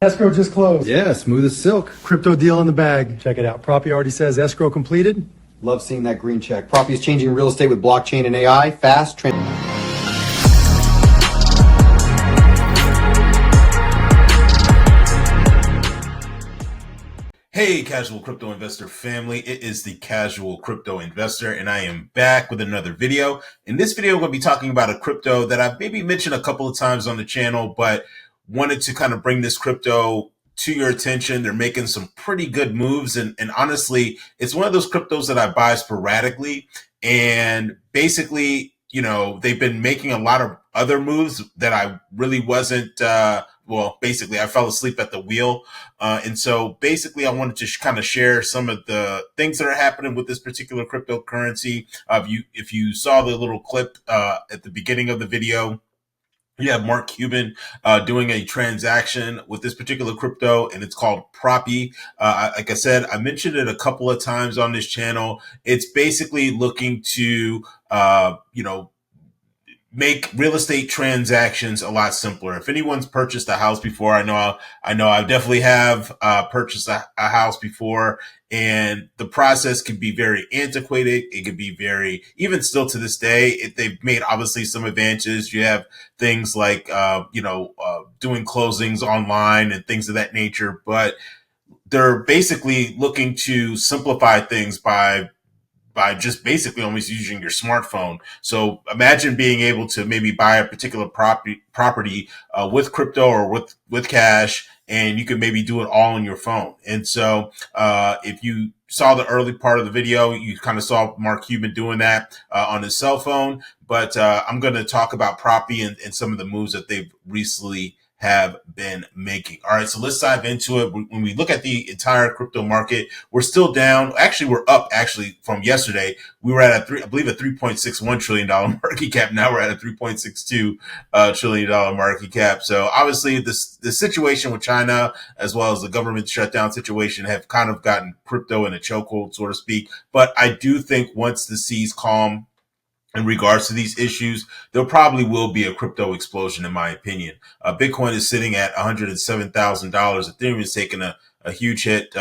Escrow just closed. Yeah, smooth as silk. Crypto deal in the bag. Check it out. Propy already says escrow completed. Love seeing that green check. Propy is changing real estate with blockchain and AI. Fast. Hey, Casual Crypto Investor family. It is the Casual Crypto Investor, and I am back with another video. In this video, I'm going to be talking about a crypto that I've maybe mentioned a couple of times on the channel, but wanted to kind of bring this crypto to your attention. They're making some pretty good moves, and honestly, it's one of those cryptos that I buy sporadically, and basically, you know, they've been making a lot of other moves that I really wasn't, basically I fell asleep at the wheel. And so basically I wanted to kind of share some of the things that are happening with this particular cryptocurrency. If you saw the little clip at the beginning of the video, you have Mark Cuban doing a transaction with this particular crypto, and it's called Propy. Like I said, I mentioned it a couple of times on this channel. It's basically looking to, make real estate transactions a lot simpler. If anyone's purchased a house before, I know I definitely have purchased a house before, and the process can be very antiquated. It can be very, even still to this day, they've made obviously some advances. You have things like, doing closings online and things of that nature, but they're basically looking to simplify things by just basically almost using your smartphone. So imagine being able to maybe buy a particular property with crypto or with cash, and you can maybe do it all on your phone. And so if you saw the early part of the video, you kind of saw Mark Cuban doing that on his cell phone. But I'm going to talk about Propy and some of the moves that they've recently have been making. All right, so let's dive into it. When we look at the entire crypto market, we're still down. Actually, we're up from yesterday. We were at a $3.61 trillion market cap. Now we're at a $3.62 trillion market cap. So obviously the situation with China, as well as the government shutdown situation, have kind of gotten crypto in a chokehold, so to speak. But I do think once the seas calm in regards to these issues, there probably will be a crypto explosion, in my opinion. Bitcoin is sitting at $107,000. Ethereum is taking a huge hit,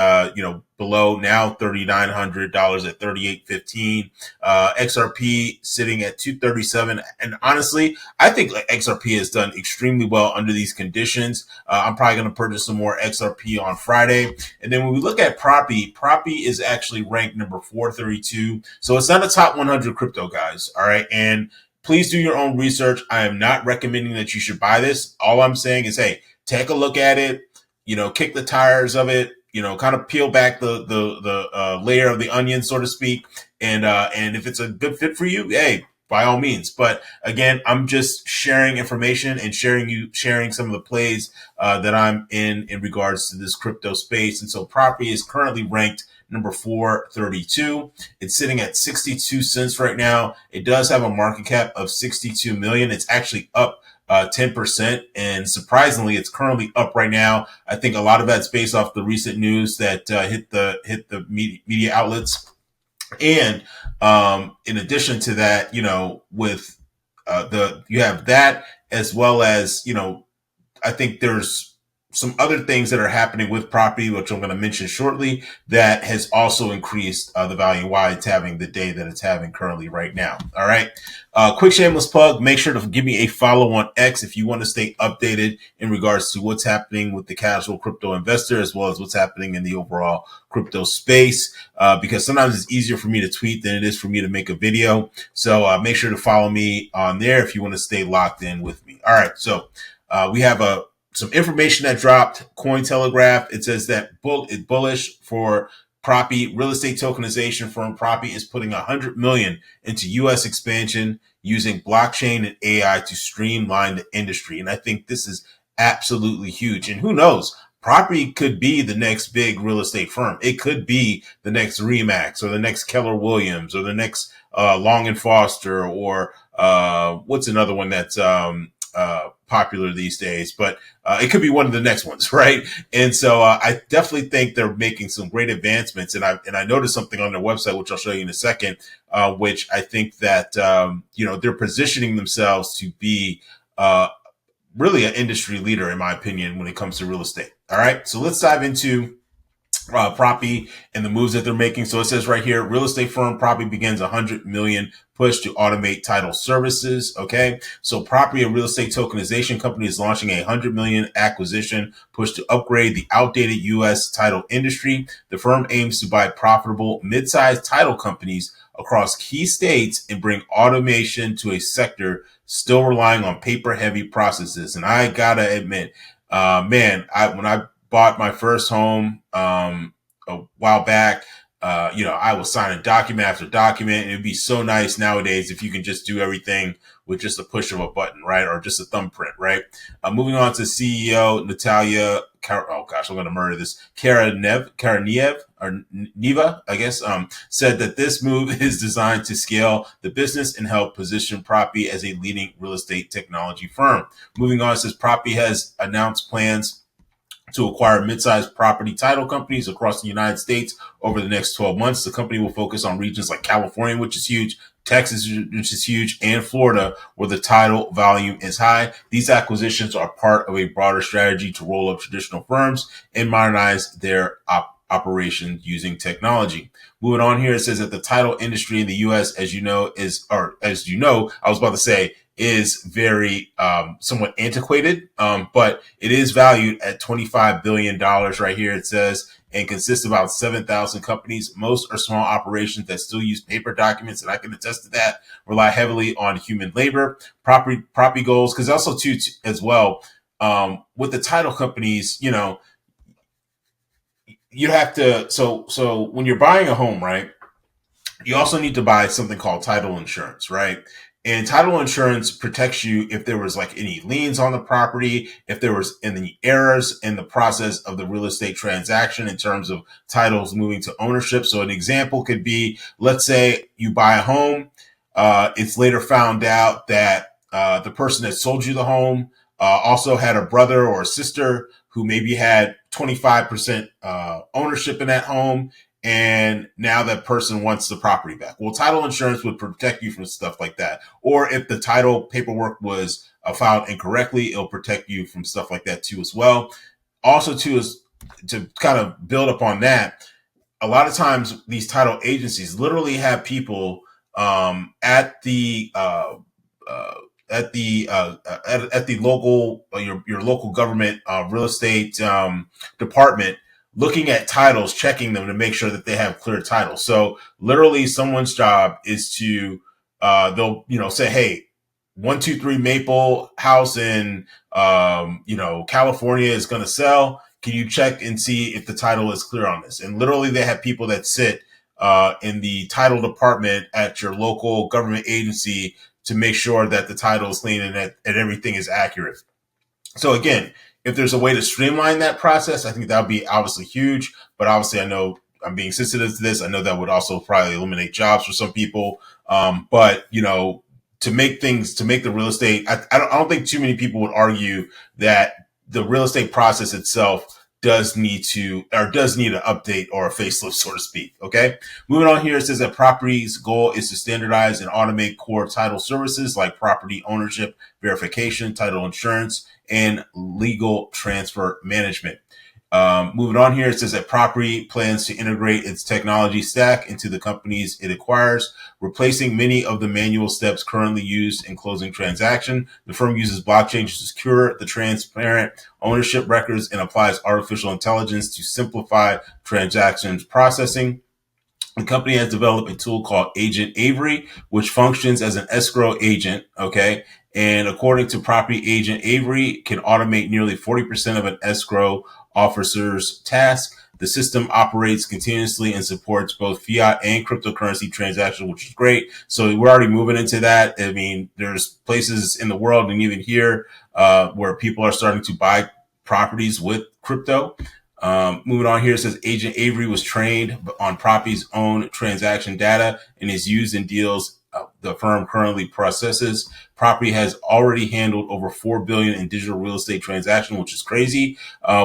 below now $3,900 at 38.15. XRP sitting at 237. And honestly, I think XRP has done extremely well under these conditions. I'm probably going to purchase some more XRP on Friday. And then when we look at Propy is actually ranked number 432. So it's not a top 100 crypto, guys. All right. And please do your own research. I am not recommending that you should buy this. All I'm saying is, hey, take a look at it, kick the tires of it, kind of peel back the layer of the onion, so to speak. And if it's a good fit for you, hey, by all means. But again, I'm just sharing information and sharing some of the plays that I'm in regards to this crypto space. And so Propy is currently ranked number 432. It's sitting at 62 cents right now. It does have a market cap of 62 million. It's actually up 10%. And surprisingly, it's currently up right now. I think a lot of that's based off the recent news that hit the media outlets. And in addition to that, with you have that, as well as, I think there's some other things that are happening with Propy, which I'm going to mention shortly, that has also increased the value, why it's having the day that it's having currently right now. All right. Quick shameless plug. Make sure to give me a follow on X if you want to stay updated in regards to what's happening with the casual crypto investor, as well as what's happening in the overall crypto space, because sometimes it's easier for me to tweet than it is for me to make a video. So make sure to follow me on there if you want to stay locked in with me. All right. So we have some information that dropped. Cointelegraph, it says that it's bullish for Propy. Real estate tokenization firm Propy is putting $100 million into U.S. expansion using blockchain and AI to streamline the industry. And I think this is absolutely huge. And who knows? Propy could be the next big real estate firm. It could be the next Remax or the next Keller Williams or the next Long and Foster or what's another one that's popular these days, but it could be one of the next ones, right? And so I definitely think they're making some great advancements. And I noticed something on their website, which I'll show you in a second, which I think that they're positioning themselves to be really an industry leader, in my opinion, when it comes to real estate. All right, so let's dive into Propy and the moves that they're making. So it says right here, real estate firm Propy begins 100 million push to automate title services. Okay, so Propy, a real estate tokenization company, is launching a 100 million acquisition push to upgrade the outdated U.S. title industry. The firm aims to buy profitable mid-sized title companies across key states and bring automation to a sector still relying on paper-heavy processes. And I gotta admit, when I bought my first home a while back. I was signing document after document. It'd be so nice nowadays if you can just do everything with just a push of a button, right? Or just a thumbprint, right? Moving on to CEO Natalia. Oh gosh, I'm going to murder this. Karaniev or Neva, I guess, said that this move is designed to scale the business and help position Propy as a leading real estate technology firm. Moving on, it says Propy has announced plans to acquire mid-sized property title companies across the United States over the next 12 months. The company will focus on regions like California, which is huge, Texas, which is huge, and Florida, where the title volume is high. These acquisitions are part of a broader strategy to roll up traditional firms and modernize their operations using technology. Moving on here, it says that the title industry in the U.S., as you know, I was about to say, is very somewhat antiquated, but it is valued at $25 billion right here, it says, and consists of about 7,000 companies. Most are small operations that still use paper documents, and I can attest to that, rely heavily on human labor. Property goals, because also, too, as well, with the title companies, you have to, so when you're buying a home, right, you also need to buy something called title insurance, right? And title insurance protects you if there was like any liens on the property, if there was any errors in the process of the real estate transaction in terms of titles moving to ownership. So an example could be, let's say you buy a home. It's later found out that the person that sold you the home also had a brother or a sister who maybe had 25% ownership in that home. And now that person wants the property back. Well, title insurance would protect you from stuff like that. Or if the title paperwork was filed incorrectly, it'll protect you from stuff like that too as well. Also too is to kind of build upon that. A lot of times these title agencies literally have people at the local your local government real estate department, looking at titles, checking them to make sure that they have clear titles. So literally someone's job is to, they'll, say, hey, 123 Maple house in, California is going to sell. Can you check and see if the title is clear on this? And literally they have people that sit, in the title department at your local government agency to make sure that the title is clean and that everything is accurate. So again, if there's a way to streamline that process, I think that would be obviously huge. But obviously, I know I'm being sensitive to this. I know that would also probably eliminate jobs for some people. But to make the real estate, I don't think too many people would argue that the real estate process itself does need an update or a facelift, so to speak. Okay. Moving on here, it says that Propy's goal is to standardize and automate core title services like property ownership, verification, title insurance, and legal transfer management. Moving on here, it says that Propy plans to integrate its technology stack into the companies it acquires, replacing many of the manual steps currently used in closing transaction. The firm uses blockchain to secure the transparent ownership records and applies artificial intelligence to simplify transactions processing. The company has developed a tool called Agent Avery, which functions as an escrow agent. Okay. And according to Propy, Agent Avery can automate nearly 40% of an escrow officer's task. The system operates continuously and supports both fiat and cryptocurrency transactions, which is great. So we're already moving into that. I mean, there's places in the world and even here where people are starting to buy properties with crypto. Moving on here, it says Agent Avery was trained on Propy's own transaction data and is used in deals the firm currently processes. Propy has already handled over $4 billion in digital real estate transactions, which is crazy.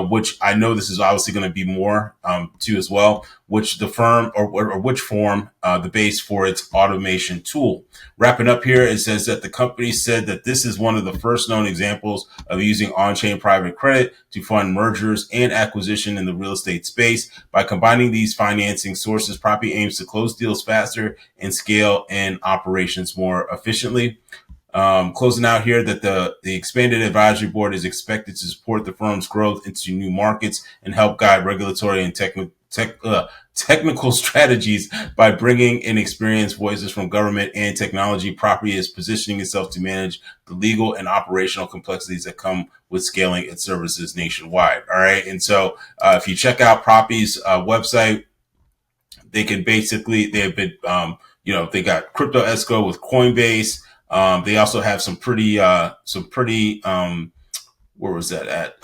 Which I know this is obviously going to be more too as well. Which the firm or which form the base for its automation tool. Wrapping up here, it says that the company said that this is one of the first known examples of using on-chain private credit to fund mergers and acquisition in the real estate space. By combining these financing sources, Propy aims to close deals faster and scale and operations more efficiently. Closing out here that the expanded advisory board is expected to support the firm's growth into new markets and help guide regulatory and technical strategies by bringing in experienced voices from government and technology. Propy is positioning itself to manage the legal and operational complexities that come with scaling its services nationwide. All right. And so if you check out Propy's website, they can basically, they've been, they got crypto escrow with Coinbase. They also have some pretty, where was that at?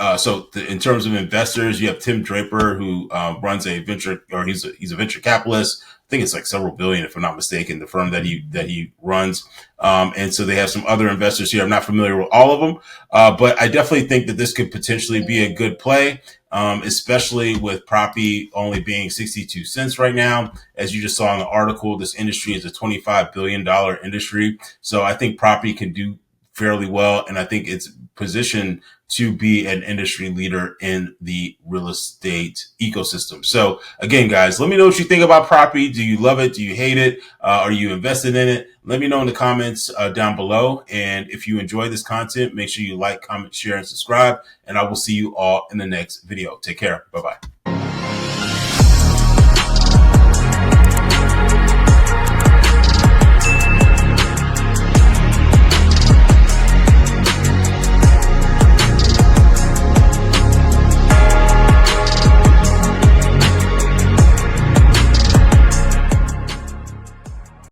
In terms of investors, you have Tim Draper, who runs a venture, or he's a venture capitalist. I think it's like several billion, if I'm not mistaken, the firm that he runs. And so they have some other investors here. I'm not familiar with all of them, but I definitely think that this could potentially be a good play, especially with Propy only being 62 cents right now. As you just saw in the article, this industry is a $25 billion industry. So I think Propy can do fairly well, and I think it's positioned to be an industry leader in the real estate ecosystem. So again, guys, let me know what you think about Propy. Do you love it? Do you hate it? Are you invested in it? Let me know in the comments down below. And if you enjoy this content, make sure you like, comment, share, and subscribe. And I will see you all in the next video. Take care. Bye-bye.